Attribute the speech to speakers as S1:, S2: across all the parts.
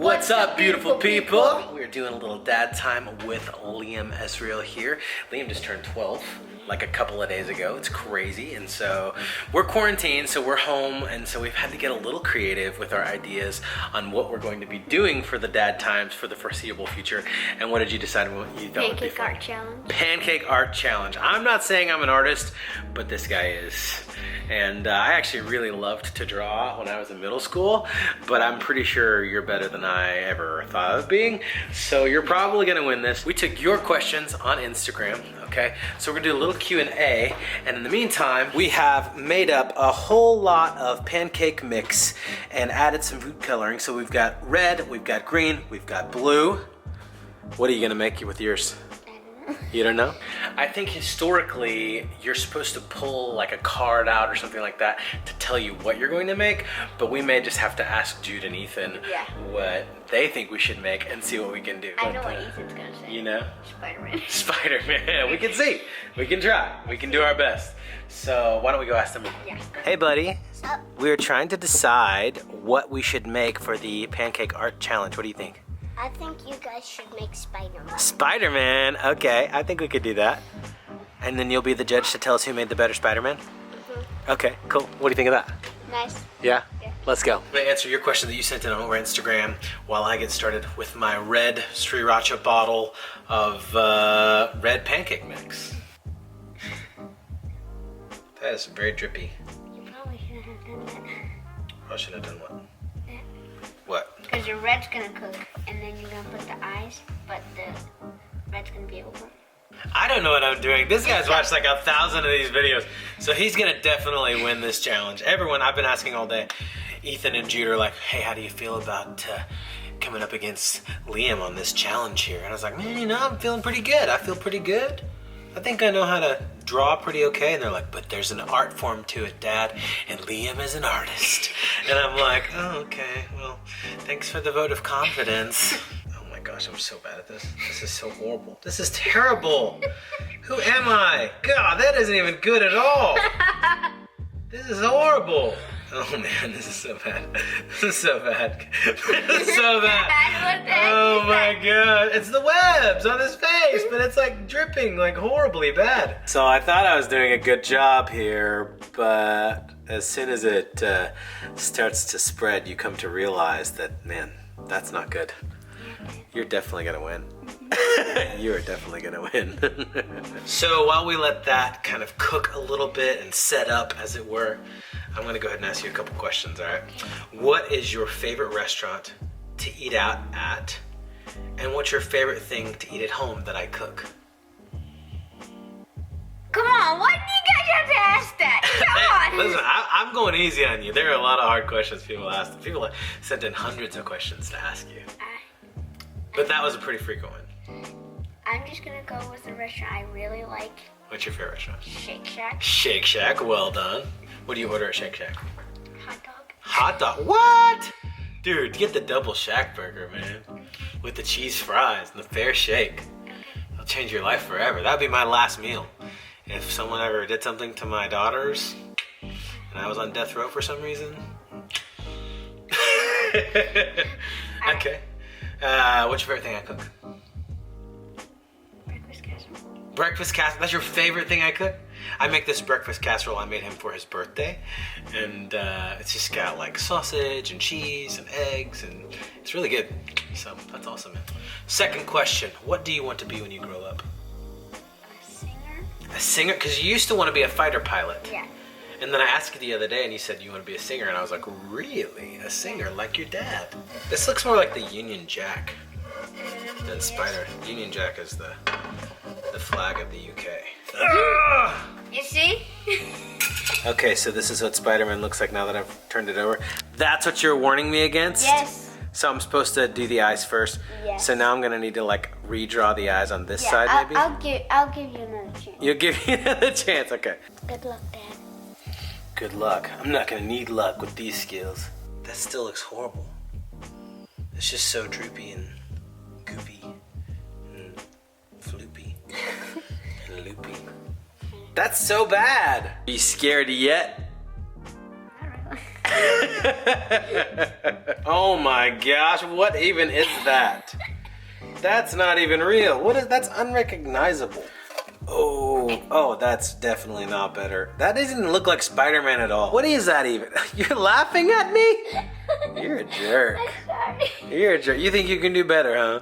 S1: What's up, beautiful people? We're doing a little dad time with Liam Ezreal here. Liam just turned 12 like a couple of days ago. It's crazy. And so we're quarantined, so we're home, and so we've had to get a little creative with our ideas on what we're going to be doing for the dad times for the foreseeable future. And what did you decide what you thought would be fun?
S2: Pancake Art Challenge.
S1: Pancake Art Challenge. I'm not saying I'm an artist, but this guy is. And I actually really loved to draw when I was in middle school, but I'm pretty sure you're better than I ever thought of being. So you're probably gonna win this. We took your questions on Instagram, okay? So we're gonna do a little Q&A, and in the meantime, we have made up a whole lot of pancake mix and added some food coloring. So we've got red, we've got green, we've got blue. What are you gonna make with yours? You don't know? I think historically, you're supposed to pull like a card out or something like that to tell you what you're going to make, but we may just have to ask Jude and Ethan what they think we should make and see what we can do.
S2: I know what Ethan's gonna say.
S1: You know?
S2: Spider-Man.
S1: Spider-Man. We can see. We can try. We can do our best. So why don't we go ask them?
S2: Yeah.
S1: Hey, buddy.
S2: What's up?
S1: We're trying to decide what we should make for the Pancake Art Challenge. What do you think?
S2: I think you guys should make Spider-Man.
S1: Spider-Man, okay, I think we could do that. And then you'll be the judge to tell us who made the better Spider-Man? Okay, cool. What do you think of that?
S2: Nice.
S1: Yeah?
S2: Yeah.
S1: Let's go. I'm gonna answer your question that you sent in over Instagram while I get started with my red Sriracha bottle of red pancake mix. That is very drippy.
S2: You probably shouldn't have done that.
S1: I should have done what? What?
S2: Because your red's gonna cook, and then you're gonna put the eyes, but the red's gonna be over.
S1: I don't know what I'm doing. This guy's watched like 1,000 of these videos, so he's gonna definitely win this challenge. Everyone, I've been asking all day. Ethan and Jude are like, hey, how do you feel about coming up against Liam on this challenge here? And I was like, man, you know, I'm feeling pretty good. I feel pretty good. I think I know how to draw pretty okay. And they're like, but there's an art form to it, Dad, and Liam is an artist. And I'm like, oh, okay, well, thanks for the vote of confidence. Oh my gosh, I'm so bad at this. This is so horrible. This is terrible. Who am I? God, that isn't even good at all. This is horrible. Oh man, this is so bad. This is so bad. This is so bad. Oh my god. It's the webs on his face, but it's like dripping like horribly bad. So I thought I was doing a good job here, but as soon as it starts to spread, you come to realize that, man, that's not good. You're definitely gonna win. You are definitely gonna win. So while we let that kind of cook a little bit and set up, as it were, I'm gonna go ahead and ask you a couple questions, all right? What is your favorite restaurant to eat out at? And what's your favorite thing to eat at home that I cook?
S2: Come on, why do you guys have to ask that? Come on.
S1: Listen, I'm going easy on you. There are a lot of hard questions people ask. People sent in hundreds of questions to ask you. But that was a pretty frequent one.
S2: I'm just gonna go with the restaurant I really like.
S1: What's your favorite restaurant?
S2: Shake Shack.
S1: Shake Shack, well done. What do you order at Shake Shack?
S2: Hot dog.
S1: Hot dog, what? Dude, get the double Shack burger, man. With the cheese fries and the fair shake. It'll change your life forever. That'd be my last meal. If someone ever did something to my daughters and I was on death row for some reason. Okay. What's your favorite thing I cook?
S2: Breakfast casserole.
S1: Breakfast casserole, that's your favorite thing I cook? I make this breakfast casserole I made him for his birthday, and it's just got like sausage and cheese and eggs, and it's really good. So that's awesome, man. Second question, what do you want to be when you grow up?
S2: A singer.
S1: A singer? Because you used to want to be a fighter pilot.
S2: Yeah.
S1: And then I asked you the other day and you said you want to be a singer, and I was like, really? A singer like your dad? This looks more like the Union Jack than Spider. Union Jack is the flag of the UK.
S2: You see?
S1: Okay, so this is what Spider-Man looks like now that I've turned it over. That's what you're warning me against?
S2: Yes.
S1: So I'm supposed to do the eyes first?
S2: Yes.
S1: So now I'm gonna need to like redraw the eyes on this side maybe?
S2: I'll give you another chance.
S1: You'll give me another chance, okay.
S2: Good luck, Dad.
S1: Good luck. I'm not gonna need luck with these skills. That still looks horrible. It's just so droopy and goopy and floopy and loopy. That's so bad. Are you scared yet?
S2: Not really.
S1: Oh my gosh, what even is that? That's not even real. What is that's unrecognizable. Oh, that's definitely not better. That doesn't look like Spider-Man at all. What is that even? You're laughing at me? You're a jerk.
S2: I'm sorry.
S1: You're a jerk. You think you can do better, huh?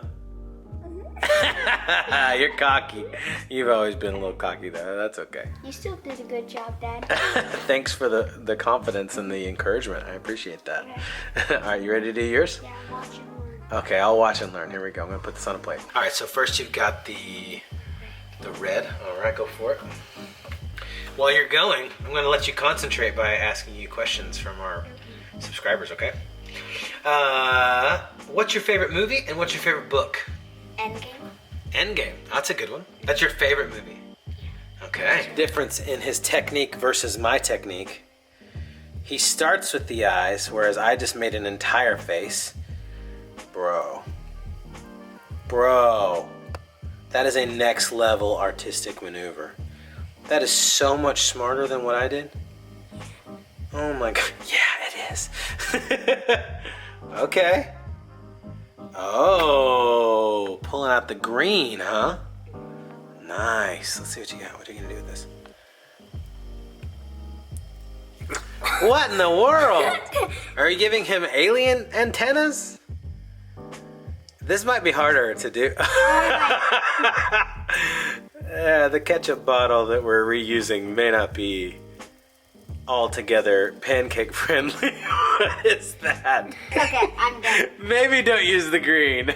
S1: You're cocky. You've always been a little cocky though. That's okay.
S2: You still did a good job, Dad.
S1: Thanks for the confidence and the encouragement. I appreciate that. Okay. All right, you ready to do yours?
S2: Yeah, watch and learn.
S1: Okay, I'll watch and learn. Here we go. I'm gonna put this on a plate. All right, so first you've got the red. All right, go for it. While you're going, I'm gonna let you concentrate by asking you questions from our subscribers, okay? What's your favorite movie and what's your favorite book?
S2: Endgame.
S1: Endgame. That's a good one. That's your favorite movie. Okay. Difference in his technique versus my technique. He starts with the eyes, whereas I just made an entire face. Bro. That is a next level artistic maneuver. That is so much smarter than what I did. Oh my god. Yeah, it is. Okay. Oh, pulling out the green, huh? Nice. Let's see what you got. What are you gonna do with this? What in the world? Are you giving him alien antennas? This might be harder to do. Yeah, the ketchup bottle that we're reusing may not be altogether pancake friendly. What is that?
S2: Okay, I'm done.
S1: Maybe don't use the green.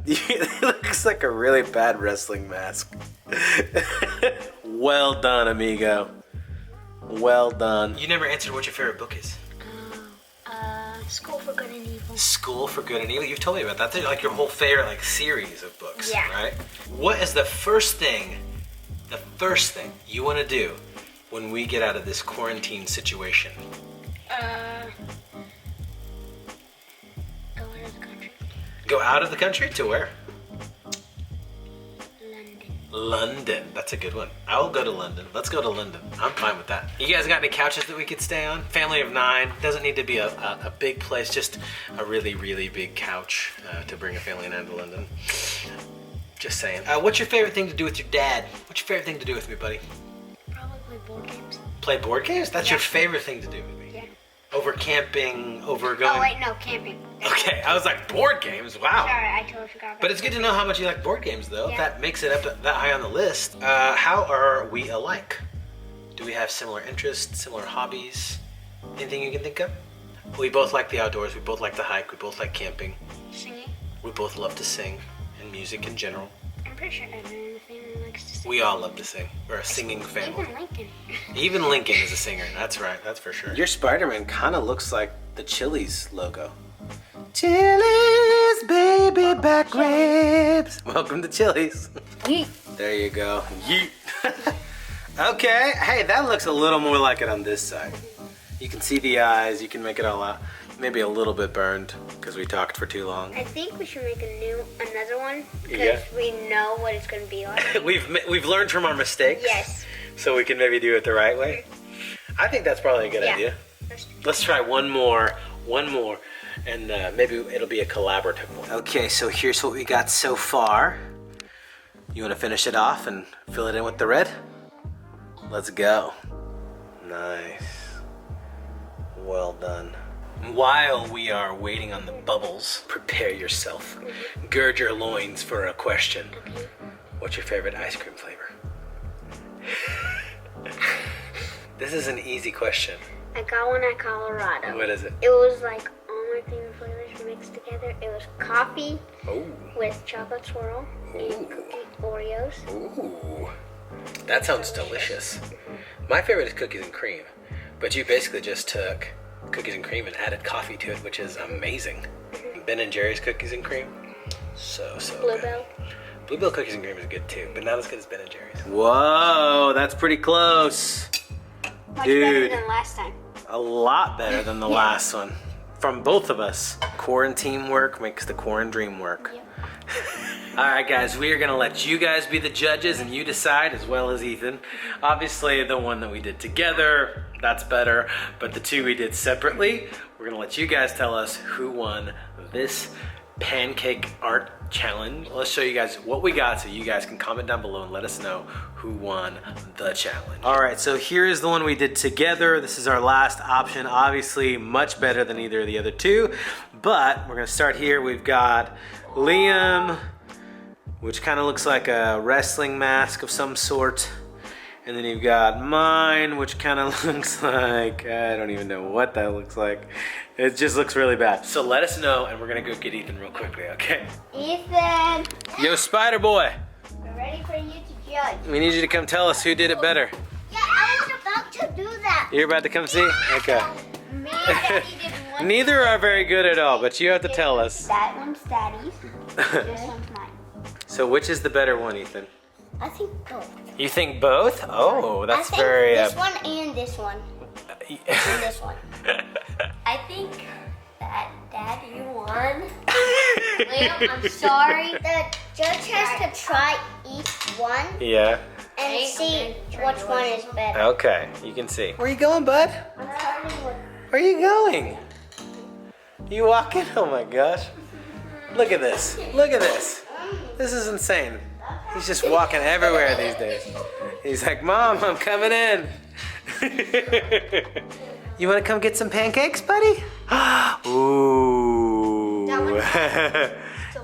S1: It looks like a really bad wrestling mask. Well done, amigo. Well done. You never answered what your favorite book is.
S2: School for Good and Evil.
S1: School for Good and Evil. You've told me about that. That's like your whole favorite like series of books,
S2: Yeah.
S1: right? What is the first thing you want to do when we get out of this quarantine situation?
S2: Go out of the country.
S1: Go out of the country to where?
S2: London.
S1: London. That's a good one. I will go to London. Let's go to London. I'm fine with that. You guys got any couches that we could stay on? Family of 9. Doesn't need to be a big place. Just a really, really big couch to bring a family of 9 to London. Just saying. What's your favorite thing to do with your dad? What's your favorite thing to do with me, buddy?
S2: Probably play board games.
S1: Play board games? That's your favorite thing to do with me?
S2: Yeah.
S1: Over camping, over going...
S2: Oh, wait, no, camping.
S1: Okay, I was like, board games? Wow.
S2: Sorry, I totally forgot about
S1: But it's good to know how much you like board games, though.
S2: Yeah.
S1: That makes it up that high on the list. How are we alike? Do we have similar interests, similar hobbies? Anything you can think of? We both like the outdoors. We both like to hike. We both like camping.
S2: Singing.
S1: We both love to sing, and music in general.
S2: I'm pretty sure everyone in the family likes to sing.
S1: We all love to sing. We're a singing family.
S2: Even Lincoln.
S1: Even Lincoln is a singer. That's right. That's for sure. Your Spider-Man kind of looks like the Chili's logo. Chili's baby back ribs. Welcome to Chili's.
S2: Yeet.
S1: There you go. Yeet. Okay. Hey, that looks a little more like it on this side. You can see the eyes. You can make it all out. Maybe a little bit burned because we talked for too long.
S2: I think we should make another one because
S1: Yeah.
S2: we know what it's going to be like.
S1: We've learned from our mistakes.
S2: Yes.
S1: So we can maybe do it the right way. I think that's probably a good
S2: Yeah.
S1: idea. Let's try one more, and maybe it'll be a collaborative one. Okay, so here's what we got so far. You want to finish it off and fill it in with the red? Let's go. Nice. Well done. While we are waiting on the bubbles, prepare yourself. Gird your loins for a question. What's your favorite ice cream flavor? This is an easy question.
S2: I got one at Colorado.
S1: What is it?
S2: It was like all my favorite flavors mixed together. It was coffee
S1: Oh.
S2: with chocolate swirl and cookie Oreos.
S1: Ooh. That sounds delicious. My favorite is cookies and cream, but you basically just took cookies and cream and added coffee to it, which is amazing. Ben and Jerry's cookies and cream, so
S2: Bluebell.
S1: good. Bluebell cookies and cream is good too, but not as good as Ben and Jerry's. Whoa, that's pretty close.
S2: Much
S1: Dude.
S2: better than last time.
S1: A lot better than the last one. From both of us. Quarantine work makes the quarantine dream work.
S2: Yep.
S1: All right, guys, we are gonna let you guys be the judges and you decide, as well as Ethan. Obviously, the one that we did together, that's better, but the two we did separately, we're gonna let you guys tell us who won this Pancake Art Challenge. Let's show you guys what we got so you guys can comment down below and let us know who won the challenge. All right, so here is the one we did together. This is our last option. Obviously, much better than either of the other two, but we're gonna start here. We've got Liam, which kind of looks like a wrestling mask of some sort. And then you've got mine, which kind of looks like, I don't even know what that looks like. It just looks really bad. So let us know, and we're gonna go get Ethan real quickly, okay?
S2: Ethan,
S1: Yo, Spider Boy.
S2: we're ready for you to judge.
S1: We need you to come tell us who did it better.
S2: Yeah, I was about to do that.
S1: You're about to come see? Okay.
S2: Me and Daddy did one.
S1: Neither are very good at all, but you have to tell us.
S2: That one's Daddy's. This one's mine.
S1: So which is the better one, Ethan?
S2: I think both.
S1: You think both? Oh, that's
S2: I think
S1: very...
S2: this one and this one. And this one. I think that Dad, you won. Liam, I'm sorry. The judge has to try each one
S1: Yeah.
S2: and see which one is better.
S1: Okay, you can see. Where you going, bud?
S2: I'm starting with
S1: Where are you going? You walking? Oh my gosh. Look at this. Look at this. This is insane. He's just walking everywhere these days. He's like, Mom, I'm coming in. You want to come get some pancakes, buddy? Ooh.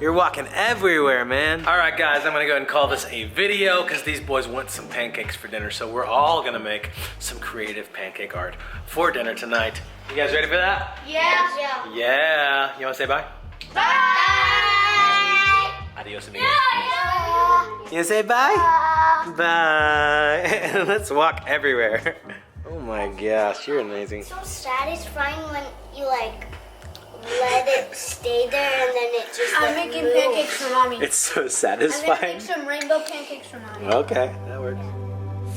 S1: You're walking everywhere, man. All right, guys, I'm gonna go ahead and call this a video because these boys want some pancakes for dinner. So we're all gonna make some creative pancake art for dinner tonight. You guys ready for that?
S2: yeah. Yeah.
S1: Yeah. You wanna say bye?
S2: Bye.
S1: Adios, amigos. You wanna say bye? Bye. Let's walk everywhere. Oh my gosh, you're amazing.
S2: So satisfying when you like let it stay there and then it just
S3: I'm
S2: like,
S3: making
S2: moves.
S3: pancakes for mommy.
S1: It's so
S3: I'm gonna
S1: satisfying.
S3: make some rainbow pancakes for mommy.
S1: Okay, that works.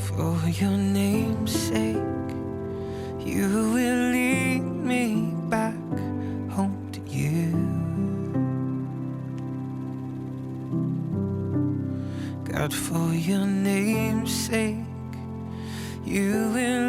S4: For your name's sake, you will lead me back home to you. God, for your name's sake, you will